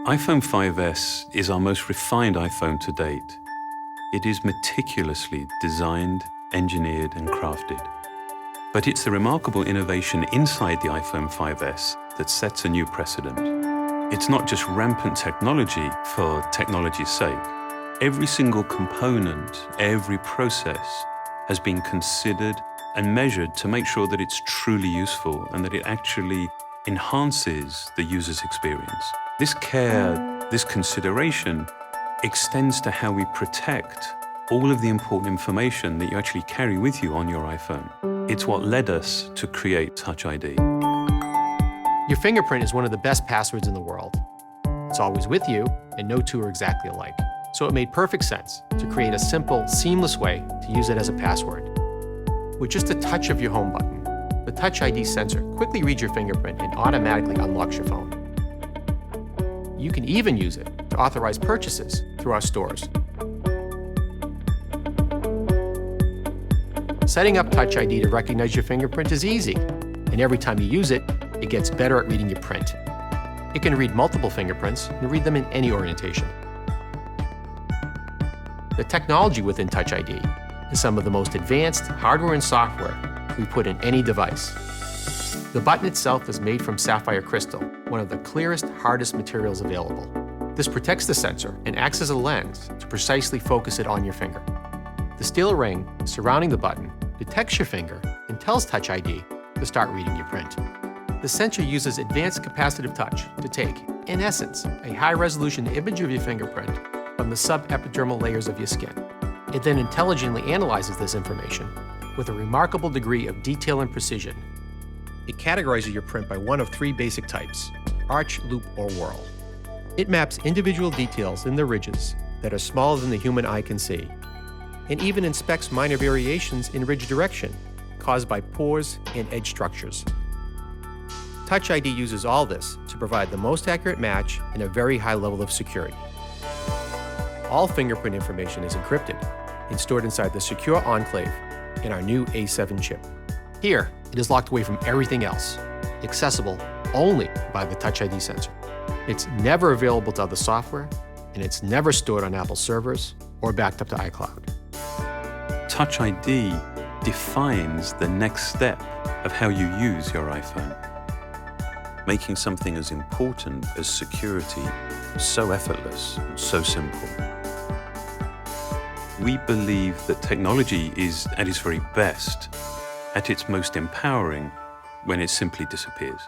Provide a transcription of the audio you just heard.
iPhone 5S is our most refined iPhone to date. It is meticulously designed, engineered, and crafted. But it's the remarkable innovation inside the iPhone 5S that sets a new precedent. It's not just rampant technology for technology's sake. Every single component, every process has been considered and measured to make sure that it's truly useful and that it actually enhances the user's experience. This care, this consideration extends to how we protect all of the important information that you actually carry with you on your iPhone. It's what led us to create Touch ID. Your fingerprint is one of the best passwords in the world. It's always with you, and no two are exactly alike. So it made perfect sense to create a simple, seamless way to use it as a password. With just a touch of your home button, the Touch ID sensor quickly reads your fingerprint and automatically unlocks your phone. You can even use it to authorize purchases through our stores. Setting up Touch ID to recognize your fingerprint is easy, and every time you use it, it gets better at reading your print. It can read multiple fingerprints and read them in any orientation. The technology within Touch ID is some of the most advanced hardware and software we put in any device. The button itself is made from sapphire crystal, one of the clearest, hardest materials available. This protects the sensor and acts as a lens to precisely focus it on your finger. The steel ring surrounding the button detects your finger and tells Touch ID to start reading your print. The sensor uses advanced capacitive touch to take, in essence, a high-resolution image of your fingerprint from the subepidermal layers of your skin. It then intelligently analyzes this information with a remarkable degree of detail and precision. It categorizes your print by one of three basic types: arch, loop, or whorl. It maps individual details in the ridges that are smaller than the human eye can see, and even inspects minor variations in ridge direction caused by pores and edge structures. Touch ID uses all this to provide the most accurate match and a very high level of security. All fingerprint information is encrypted and stored inside the secure enclave in our new A7 chip. Here, it is locked away from everything else, accessible only by the Touch ID sensor. It's never available to other software, and it's never stored on Apple servers or backed up to iCloud. Touch ID defines the next step of how you use your iPhone, making something as important as security so effortless and so simple. We believe that technology is at its very best, at its most empowering, when it simply disappears.